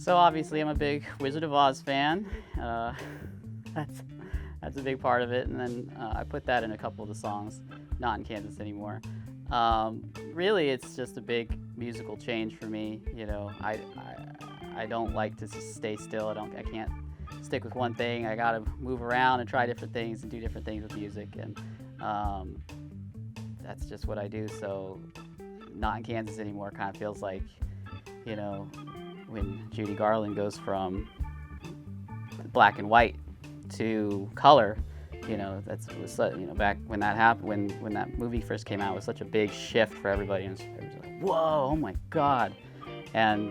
So obviously I'm a big Wizard of Oz fan. That's a big part of it, and then I put that in a couple of the songs, not in Kansas anymore. Really, it's just a big musical change for me. You know, I don't like to just stay still. I can't stick with one thing. I gotta move around and try different things and do different things with music, and that's just what I do. So not in Kansas anymore kind of feels like, you know, when Judy Garland goes from black and white to color, you know, back when that happened, when that movie first came out, it was such a big shift for everybody, and it was like, whoa, oh my God. And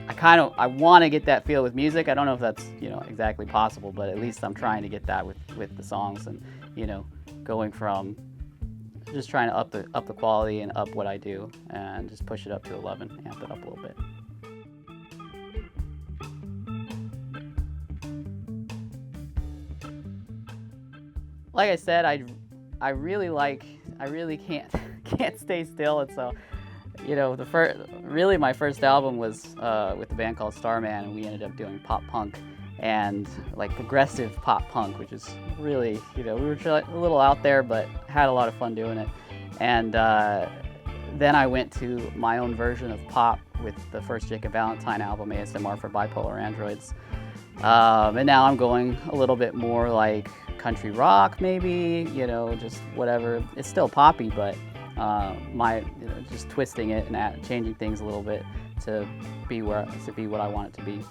I want to get that feel with music. I don't know if that's, you know, exactly possible, but at least I'm trying to get that with the songs, and, you know, going from just trying to up the quality and up what I do, and just push it up to 11, amp it up a little bit. Like I said, I really can't stay still, and so, you know, my first album was with a band called Starman, and we ended up doing pop punk and like progressive pop punk, which is really, you know, we were a little out there, but had a lot of fun doing it. And then I went to my own version of pop with the first Jacob Valentine album, ASMR for Bipolar Androids. And now I'm going a little bit more like country rock, maybe, you know, just whatever. It's still poppy, but just twisting it and changing things a little bit to be what I want it to be.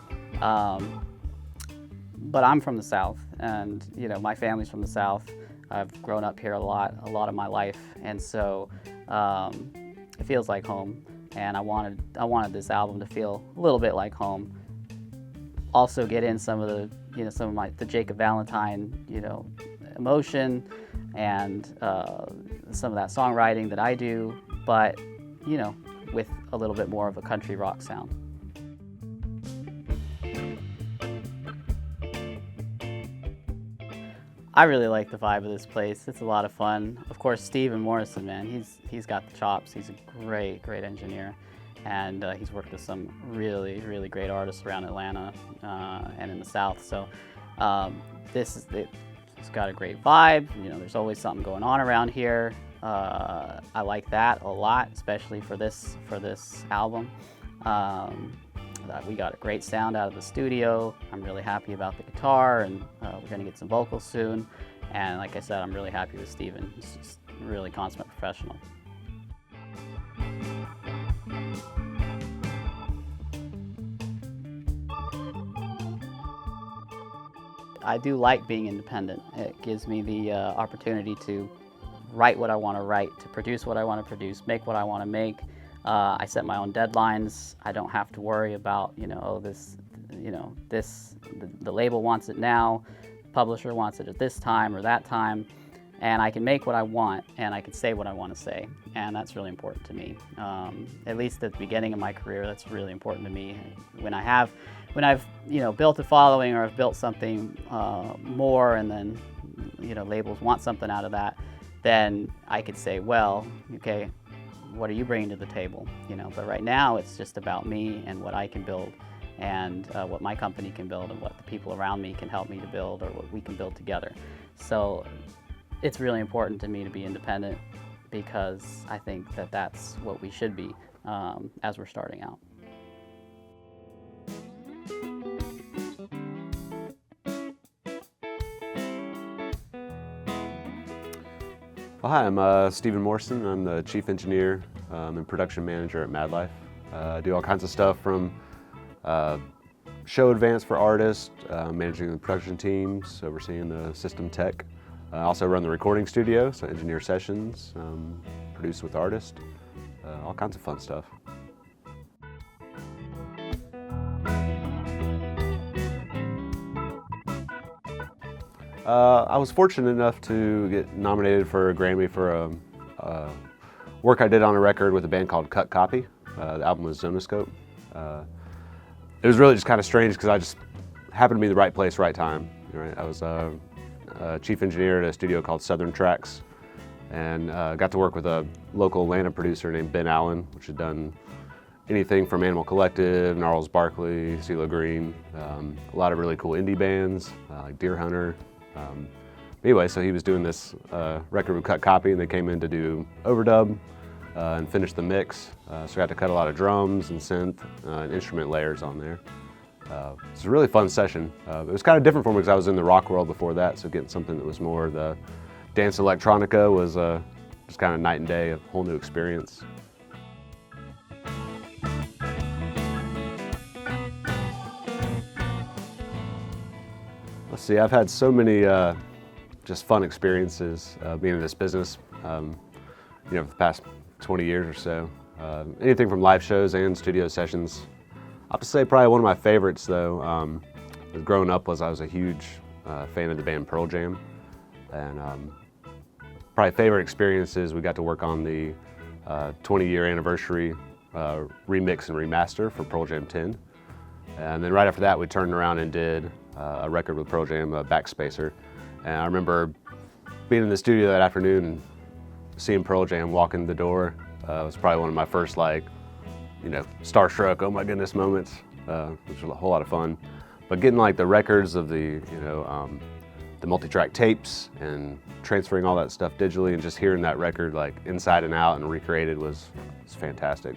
But I'm from the South, and, you know, my family's from the South. I've grown up here a lot of my life, and so it feels like home. And I wanted this album to feel a little bit like home. Also get in some of the Jacob Valentine, you know, emotion and some of that songwriting that I do, but, you know, with a little bit more of a country rock sound. I really like the vibe of this place. It's a lot of fun. Of course, Steve and Morrison, man, he's got the chops. He's a great engineer, and he's worked with some really great artists around Atlanta and in the South. So it's got a great vibe. You know, there's always something going on around here. I like that a lot, especially for this album. We got a great sound out of the studio. I'm really happy about the guitar, and we're going to get some vocals soon. And like I said, I'm really happy with Steven. He's just a really consummate professional. I do like being independent. It gives me the opportunity to write what I want to write, to produce what I want to produce, make what I want to make. I set my own deadlines. I don't have to worry about, you know, the label wants it now, the publisher wants it at this time or that time, and I can make what I want, and I can say what I want to say, and that's really important to me. At least at the beginning of my career, that's really important to me. When I've, you know, built a following, or I've built something more, and then, you know, labels want something out of that, then I could say, well, okay, what are you bringing to the table? You know, but right now it's just about me and what I can build, and what my company can build, and what the people around me can help me to build, or what we can build together. So it's really important to me to be independent, because I think that that's what we should be as we're starting out. Well, hi, I'm Stephen Morrison. I'm the Chief Engineer and Production Manager at MadLife. I do all kinds of stuff from show advance for artists, managing the production teams, overseeing the system tech. I also run the recording studio, so engineer sessions, produce with artists, all kinds of fun stuff. I was fortunate enough to get nominated for a Grammy for work I did on a record with a band called Cut Copy. The album was Zonoscope. It was really just kind of strange, because I just happened to be in the right place, right time. Right? I was chief engineer at a studio called Southern Tracks, and got to work with a local Atlanta producer named Ben Allen, which had done anything from Animal Collective, Gnarls Barkley, CeeLo Green, a lot of really cool indie bands like Deer Hunter. Anyway, so he was doing this record with Cut Copy, and they came in to do overdub and finish the mix. So I got to cut a lot of drums and synth and instrument layers on there. It was a really fun session. It was kind of different for me because I was in the rock world before that, so getting something that was more the dance electronica was just kind of night and day, a whole new experience. Let's see, I've had so many just fun experiences being in this business, for the past 20 years or so. Anything from live shows and studio sessions. I have to say probably one of my favorites though, growing up was I was a huge fan of the band Pearl Jam. And probably favorite experiences, we got to work on the 20-year anniversary remix and remaster for Pearl Jam 10. And then right after that we turned around and did a record with Pearl Jam, Backspacer. And I remember being in the studio that afternoon and seeing Pearl Jam walk in the door. It was probably one of my first starstruck, oh my goodness moments, which was a whole lot of fun. But getting like the records of the multi-track tapes and transferring all that stuff digitally and just hearing that record like inside and out and recreated was fantastic.